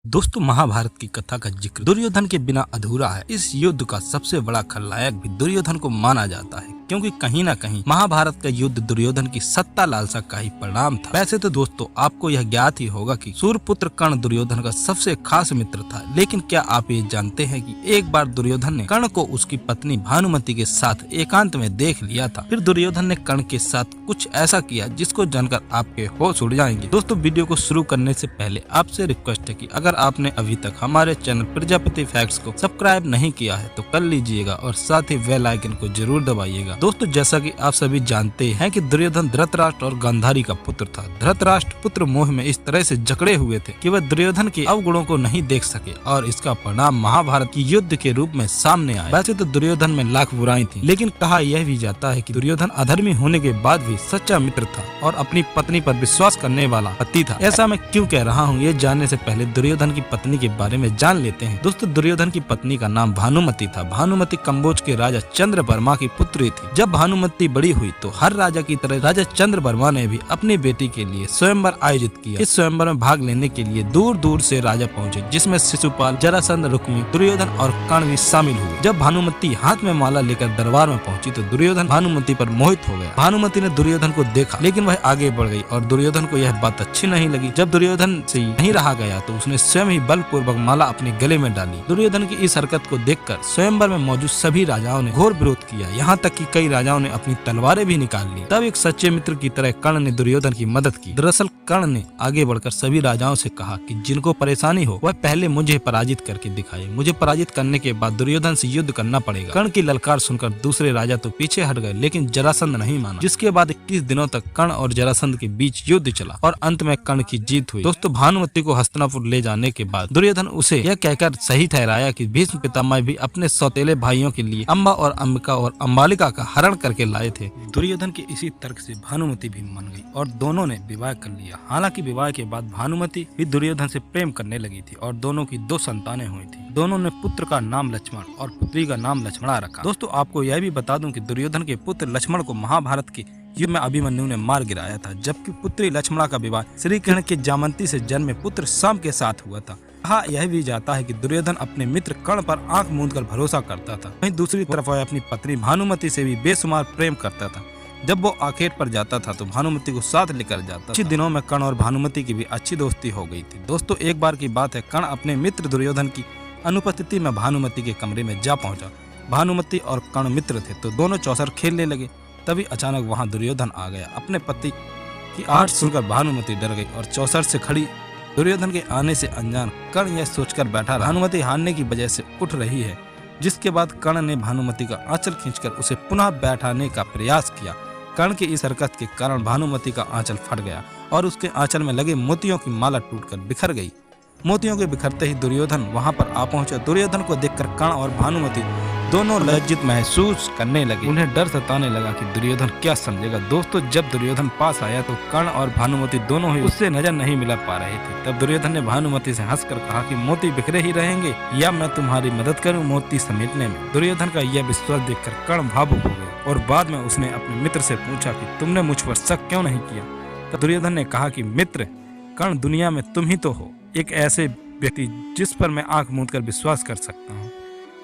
दोस्तों, महाभारत की कथा का जिक्र दुर्योधन के बिना अधूरा है। इस युद्ध का सबसे बड़ा खलनायक भी दुर्योधन को माना जाता है, क्योंकि कहीं न कहीं महाभारत का युद्ध दुर्योधन की सत्ता लालसा का ही परिणाम था। वैसे तो दोस्तों, आपको यह ज्ञात ही होगा कि सूर्यपुत्र कर्ण दुर्योधन का सबसे खास मित्र था, लेकिन क्या आप ये जानते हैं कि एक बार दुर्योधन ने कर्ण को उसकी पत्नी भानुमति के साथ एकांत में देख लिया था। फिर दुर्योधन ने कर्ण के साथ कुछ ऐसा किया जिसको जानकर आपके होश उड़ जाएंगे। दोस्तों, वीडियो को शुरू करने से पहले आपसे रिक्वेस्ट है कि अगर आपने अभी तक हमारे चैनल प्रजापति फैक्ट्स को सब्सक्राइब नहीं किया है तो कर लीजिएगा और साथ ही बेल आइकन को जरूर दबाइएगा। दोस्तों, जैसा कि आप सभी जानते हैं कि दुर्योधन धृतराष्ट्र और गांधारी का पुत्र था। धृतराष्ट्र पुत्र मोह में इस तरह से जकड़े हुए थे कि वह दुर्योधन के अवगुणों को नहीं देख सके और इसका परिणाम महाभारत की युद्ध के रूप में सामने आया। वैसे तो दुर्योधन में लाख बुराई थी, लेकिन कहा यह भी जाता है कि दुर्योधन अधर्मी होने के बाद भी सच्चा मित्र था और अपनी पत्नी पर विश्वास करने वाला पति था। ऐसा मैं क्यों कह रहा हूँ, ये जानने से पहले दुर्योधन की पत्नी के बारे में जान लेते हैं। दोस्तों, दुर्योधन की पत्नी का नाम भानुमति था। भानुमति कंबोज के राजा चंद्रवर्मा की पुत्री थी। जब भानुमति बड़ी हुई तो हर राजा की तरह राजा चंद्रवर्मा ने भी अपनी बेटी के लिए स्वयंवर आयोजित किया। इस स्वयंवर में भाग लेने के लिए दूर दूर से राजा पहुंचे, जिसमें शिशुपाल, जरासंध, रुक्मी, दुर्योधन और कर्ण भी शामिल हुए। जब भानुमति हाथ में माला लेकर दरबार में पहुंची तो दुर्योधन भानुमति पर मोहित हो गया। भानुमति ने दुर्योधन को देखा, लेकिन वह आगे बढ़ गई और दुर्योधन को यह बात अच्छी नहीं लगी। जब दुर्योधन से नहीं रहा गया तो उसने स्वयं ही बलपूर्वक माला अपने गले में डाली। दुर्योधन की इस हरकत को देखकर स्वयंवर में मौजूद सभी राजाओं ने घोर विरोध किया, यहाँ तक कि कई राजाओं ने अपनी तलवारें भी निकाल ली। तब एक सच्चे मित्र की तरह कर्ण ने दुर्योधन की मदद की। दरअसल कर्ण ने आगे बढ़कर सभी राजाओं से कहा कि जिनको परेशानी हो वह पहले मुझे पराजित करके दिखाए। मुझे पराजित करने के बाद दुर्योधन से युद्ध करना पड़ेगा। कर्ण की ललकार सुनकर दूसरे राजा तो पीछे हट गए, लेकिन जरासंध नहीं माना, जिसके बाद 21 दिनों तक कर्ण और जरासंध के बीच युद्ध चला और अंत में कर्ण की जीत हुई। दोस्तों, भानुमति को हस्तिनापुर ले जाने के बाद दुर्योधन उसे यह कहकर सही ठहराया कि भीष्म पितामह भी अपने सौतेले भाइयों के लिए अम्बा और अंबिका और अम्बालिका का हरण करके लाए थे। दुर्योधन के इसी तर्क से भानुमति भी मान गई और दोनों ने विवाह कर लिया। हालांकि विवाह के बाद भानुमति भी दुर्योधन से प्रेम करने लगी थी और दोनों की 2 संतानें हुई थी। दोनों ने पुत्र का नाम लक्ष्मण और पुत्री का नाम लक्ष्मणा रखा। दोस्तों, आपको यह भी बता दूं कि दुर्योधन के पुत्र लक्ष्मण को महाभारत के युद्ध में अभिमन्यु ने मार गिराया था, जबकि पुत्री लक्ष्मणा का विवाह श्री कृष्ण के जामंती से जन्मे पुत्र शाम के साथ हुआ था। कहा यह भी जाता है कि दुर्योधन अपने मित्र कर्ण पर आंख मूंद कर भरोसा करता था। वहीं दूसरी तरफ वह अपनी पत्नी भानुमति से भी बेशुमार प्रेम करता था। जब वो आखेट पर जाता था तो भानुमति को साथ लेकर जाता। कुछ दिनों में कर्ण और भानुमति की भी अच्छी दोस्ती हो गई थी। दोस्तों, एक बार की बात है, कर्ण अपने मित्र दुर्योधन की अनुपस्थिति में भानुमति के कमरे में जा पहुंचा। भानुमति और कर्ण मित्र थे तो दोनों चौसर खेलने लगे। तभी अचानक वहां दुर्योधन आ गया। अपने पति की आहट सुनकर भानुमति डर गई और चौसर से खड़ी दुर्योधन के आने से अनजान कर्ण यह सोचकर बैठा रहा भानुमति हारने की वजह से उठ रही है। जिसके बाद कर्ण ने भानुमति का आंचल खींचकर उसे पुनः बैठाने का प्रयास किया। कर्ण की इस हरकत के कारण भानुमति का आंचल फट गया और उसके आंचल में लगे मोतियों की माला टूटकर बिखर गई। मोतियों के बिखरते ही दुर्योधन वहां पर आ पहुंचा। दुर्योधन को देखकर कर्ण और भानुमति दोनों लज्जित महसूस करने लगे। उन्हें डर सताने लगा कि दुर्योधन क्या समझेगा। दोस्तों, जब दुर्योधन पास आया तो कर्ण और भानुमति दोनों ही उससे नजर नहीं मिला पा रहे थे। तब दुर्योधन ने भानुमति से हंसकर कहा कि मोती बिखरे ही रहेंगे या मैं तुम्हारी मदद करूं मोती समेटने में। दुर्योधन का यह विश्वास देखकर कर्ण भावुक हो गए और बाद में उसने अपने मित्र से पूछा कि तुमने मुझ पर शक क्यों नहीं किया। तब दुर्योधन ने कहा कि मित्र कर्ण, दुनिया में तुम ही तो हो एक ऐसे व्यक्ति जिस पर मैं आंख मूंद कर विश्वास कर सकता हूँ,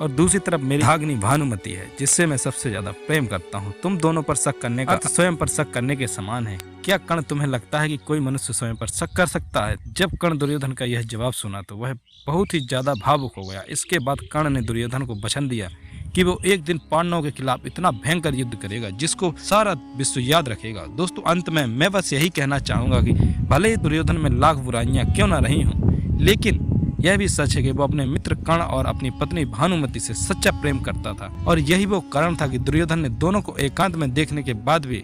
और दूसरी तरफ मेरी भागनी भानुमति है जिससे मैं सबसे ज्यादा प्रेम करता हूँ। तुम दोनों पर शक करने का स्वयं पर शक करने के समान है। क्या कर्ण, तुम्हें लगता है कि कोई मनुष्य स्वयं पर शक कर सकता है? जब कर्ण दुर्योधन का यह जवाब सुना तो वह बहुत ही ज्यादा भावुक हो गया। इसके बाद कर्ण ने दुर्योधन को वचन दिया कि वो एक दिन पांडवों के खिलाफ इतना भयंकर युद्ध करेगा जिसको सारा विश्व याद रखेगा। दोस्तों, अंत में मैं बस यही कहना चाहूंगा कि भले ही दुर्योधन में लाख बुराइयां क्यों न रही हों, लेकिन यह भी सच है कि वो अपने मित्र कर्ण और अपनी पत्नी भानुमति से सच्चा प्रेम करता था और यही वो कारण था कि दुर्योधन ने दोनों को एकांत में देखने के बाद भी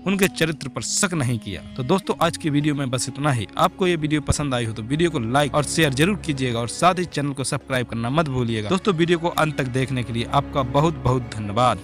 उनके चरित्र पर शक नहीं किया। तो दोस्तों, आज की वीडियो में बस इतना ही। आपको ये वीडियो पसंद आई हो तो वीडियो को लाइक और शेयर जरूर कीजिएगा और साथ ही चैनल को सब्सक्राइब करना मत भूलिएगा। दोस्तों, वीडियो को अंत तक देखने के लिए आपका बहुत बहुत धन्यवाद।